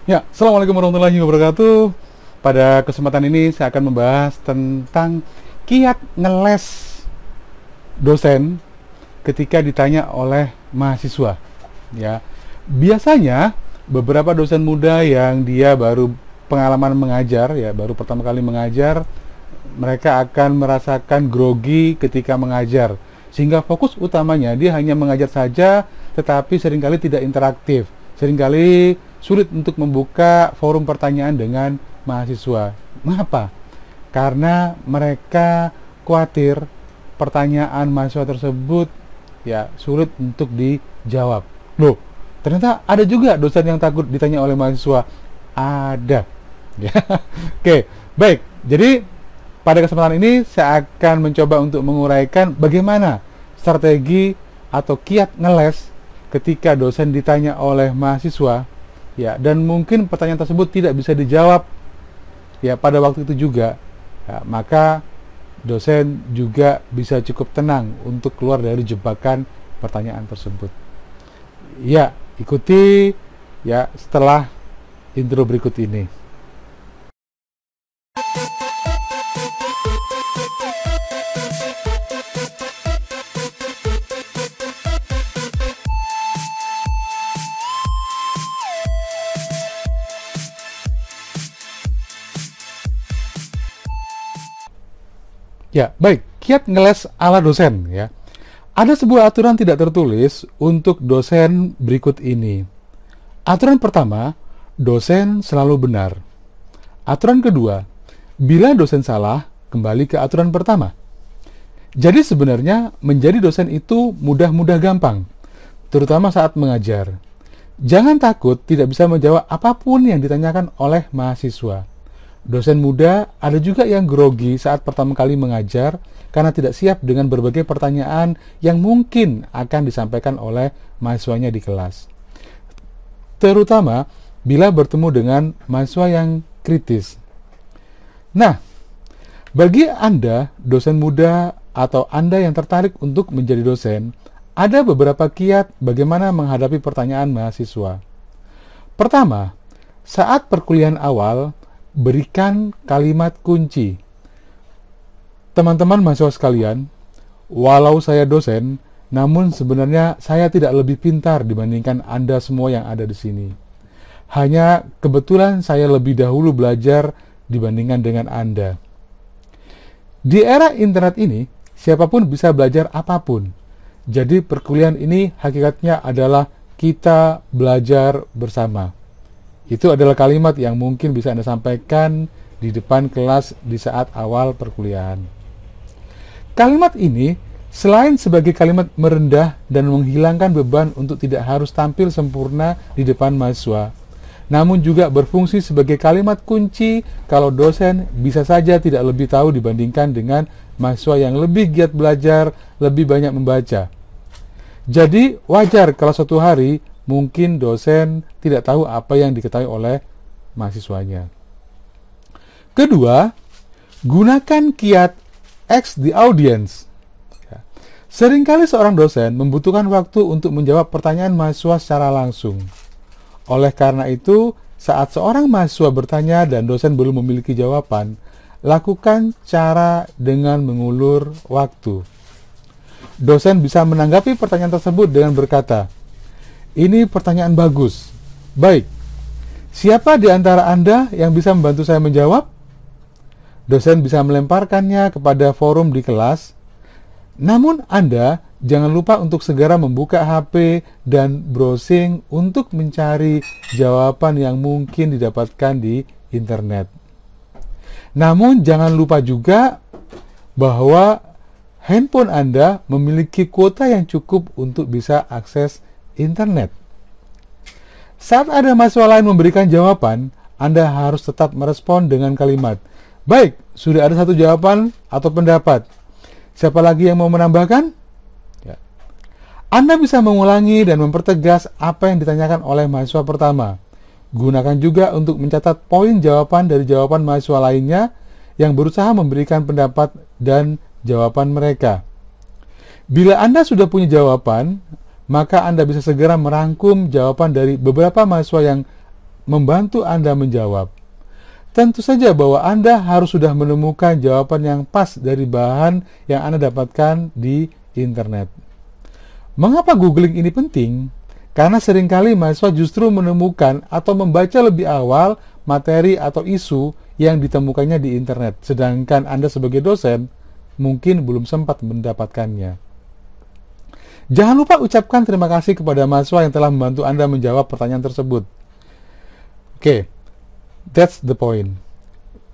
Ya, Assalamualaikum warahmatullahi wabarakatuh. Pada kesempatan ini saya akan membahas tentang kiat ngeles dosen ketika ditanya oleh mahasiswa. Ya, biasanya beberapa dosen muda yang dia baru pengalaman mengajar, ya baru pertama kali mengajar, mereka akan merasakan grogi ketika mengajar, sehingga fokus utamanya dia hanya mengajar saja, tetapi seringkali tidak interaktif, seringkali sulit untuk membuka forum pertanyaan dengan mahasiswa. Mengapa? Karena mereka khawatir pertanyaan mahasiswa tersebut ya sulit untuk dijawab. Loh, ternyata ada juga dosen yang takut ditanya oleh mahasiswa. Ada. Ya. Oke, baik. Jadi pada kesempatan ini saya akan mencoba untuk menguraikan bagaimana strategi atau kiat ngeles ketika dosen ditanya oleh mahasiswa, ya, dan mungkin pertanyaan tersebut tidak bisa dijawab ya pada waktu itu juga, ya, maka dosen juga bisa cukup tenang untuk keluar dari jebakan pertanyaan tersebut. Ya, ikuti ya setelah intro berikut ini. Ya, baik. Kiat ngeles ala dosen ya. Ada sebuah aturan tidak tertulis untuk dosen berikut ini. Aturan pertama, dosen selalu benar. Aturan kedua, bila dosen salah, kembali ke aturan pertama. Jadi sebenarnya menjadi dosen itu mudah-mudah gampang, terutama saat mengajar. Jangan takut tidak bisa menjawab apapun yang ditanyakan oleh mahasiswa. Dosen muda ada juga yang grogi saat pertama kali mengajar karena tidak siap dengan berbagai pertanyaan yang mungkin akan disampaikan oleh mahasiswanya di kelas. Terutama bila bertemu dengan mahasiswa yang kritis. Nah, bagi Anda, dosen muda atau Anda yang tertarik untuk menjadi dosen, ada beberapa kiat bagaimana menghadapi pertanyaan mahasiswa. Pertama, saat perkuliahan awal, berikan kalimat kunci. Teman-teman mahasiswa sekalian, walau saya dosen, namun sebenarnya saya tidak lebih pintar dibandingkan Anda semua yang ada di sini. Hanya kebetulan saya lebih dahulu belajar dibandingkan dengan Anda. Di era internet ini, siapapun bisa belajar apapun. Jadi perkuliahan ini hakikatnya adalah kita belajar bersama. Itu adalah kalimat yang mungkin bisa Anda sampaikan di depan kelas di saat awal perkuliahan. Kalimat ini selain sebagai kalimat merendah dan menghilangkan beban untuk tidak harus tampil sempurna di depan mahasiswa, namun juga berfungsi sebagai kalimat kunci kalau dosen bisa saja tidak lebih tahu dibandingkan dengan mahasiswa yang lebih giat belajar, lebih banyak membaca. Jadi wajar kalau suatu hari mungkin dosen tidak tahu apa yang diketahui oleh mahasiswanya. Kedua, gunakan kiat X the audience. Seringkali seorang dosen membutuhkan waktu untuk menjawab pertanyaan mahasiswa secara langsung. Oleh karena itu, saat seorang mahasiswa bertanya dan dosen belum memiliki jawaban, lakukan cara dengan mengulur waktu. Dosen bisa menanggapi pertanyaan tersebut dengan berkata, "Ini pertanyaan bagus. Baik, siapa di antara Anda yang bisa membantu saya menjawab?" Dosen bisa melemparkannya kepada forum di kelas. Namun Anda jangan lupa untuk segera membuka HP dan browsing untuk mencari jawaban yang mungkin didapatkan di internet. Namun jangan lupa juga bahwa handphone Anda memiliki kuota yang cukup untuk bisa akses internet. Saat ada mahasiswa lain memberikan jawaban, Anda harus tetap merespon dengan kalimat, "Baik, sudah ada satu jawaban atau pendapat. Siapa lagi yang mau menambahkan?" Ya. Anda bisa mengulangi dan mempertegas apa yang ditanyakan oleh mahasiswa pertama. Gunakan juga untuk mencatat poin jawaban dari jawaban mahasiswa lainnya yang berusaha memberikan pendapat dan jawaban mereka. Bila Anda sudah punya jawaban, maka Anda bisa segera merangkum jawaban dari beberapa mahasiswa yang membantu Anda menjawab. Tentu saja bahwa Anda harus sudah menemukan jawaban yang pas dari bahan yang Anda dapatkan di internet. Mengapa googling ini penting? Karena seringkali mahasiswa justru menemukan atau membaca lebih awal materi atau isu yang ditemukannya di internet, sedangkan Anda sebagai dosen mungkin belum sempat mendapatkannya. Jangan lupa ucapkan terima kasih kepada mahasiswa yang telah membantu Anda menjawab pertanyaan tersebut. Oke. That's the point.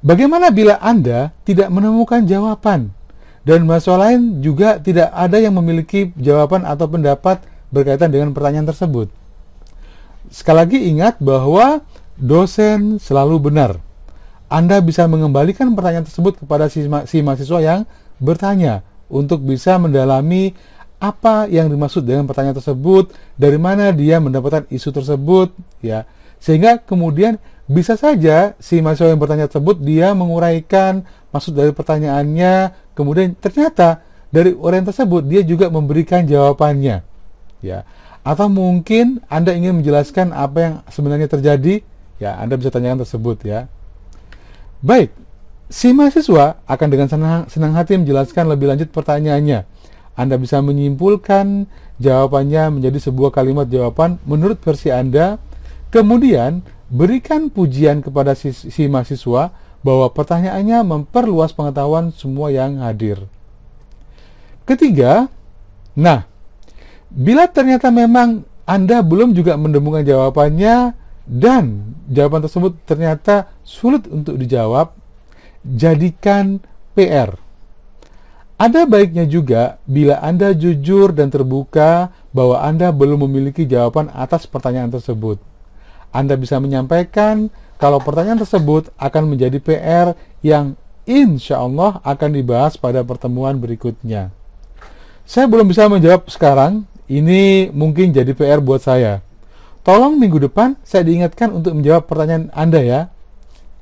Bagaimana bila Anda tidak menemukan jawaban dan mahasiswa lain juga tidak ada yang memiliki jawaban atau pendapat berkaitan dengan pertanyaan tersebut? Sekali lagi ingat bahwa dosen selalu benar. Anda bisa mengembalikan pertanyaan tersebut kepada si mahasiswa yang bertanya untuk bisa mendalami apa yang dimaksud dengan pertanyaan tersebut, dari mana dia mendapatkan isu tersebut, ya. Sehingga kemudian bisa saja si mahasiswa yang bertanya tersebut dia menguraikan maksud dari pertanyaannya, kemudian ternyata dari orang tersebut dia juga memberikan jawabannya, ya. Atau mungkin Anda ingin menjelaskan apa yang sebenarnya terjadi, ya, Anda bisa tanyakan tersebut, ya. Baik, si mahasiswa akan dengan senang hati menjelaskan lebih lanjut pertanyaannya. Anda bisa menyimpulkan jawabannya menjadi sebuah kalimat jawaban menurut versi Anda, kemudian berikan pujian kepada si mahasiswa bahwa pertanyaannya memperluas pengetahuan semua yang hadir. Ketiga, nah, bila ternyata memang Anda belum juga menemukan jawabannya dan jawaban tersebut ternyata sulit untuk dijawab, jadikan PR. Ada baiknya juga bila Anda jujur dan terbuka bahwa Anda belum memiliki jawaban atas pertanyaan tersebut. Anda bisa menyampaikan kalau pertanyaan tersebut akan menjadi PR yang insya Allah akan dibahas pada pertemuan berikutnya. Saya belum bisa menjawab sekarang, ini mungkin jadi PR buat saya. Tolong minggu depan saya diingatkan untuk menjawab pertanyaan Anda, ya.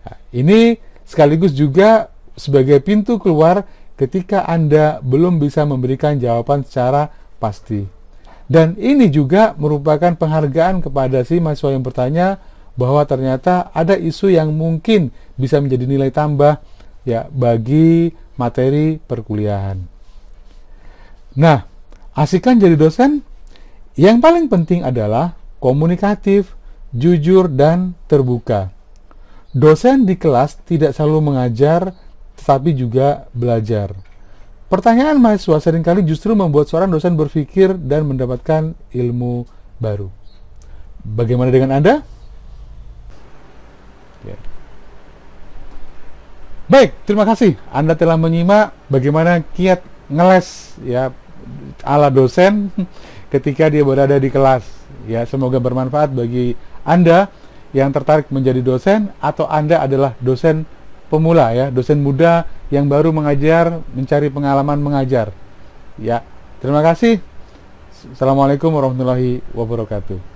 Nah, ini sekaligus juga sebagai pintu keluar ketika Anda belum bisa memberikan jawaban secara pasti. Dan ini juga merupakan penghargaan kepada si mahasiswa yang bertanya bahwa ternyata ada isu yang mungkin bisa menjadi nilai tambah, ya, bagi materi perkuliahan. Nah, asikkan jadi dosen. Yang paling penting adalah komunikatif, jujur, dan terbuka. Dosen di kelas tidak selalu mengajar, tetapi juga belajar. Pertanyaan mahasiswa seringkali justru membuat seorang dosen berpikir dan mendapatkan ilmu baru. Bagaimana dengan Anda? Ya. Baik, terima kasih Anda telah menyimak bagaimana kiat ngeles, ya, ala dosen ketika dia berada di kelas. Ya, semoga bermanfaat bagi Anda yang tertarik menjadi dosen atau Anda adalah dosen pemula, ya, dosen muda yang baru mengajar, mencari pengalaman mengajar. Ya, terima kasih. Assalamualaikum warahmatullahi wabarakatuh.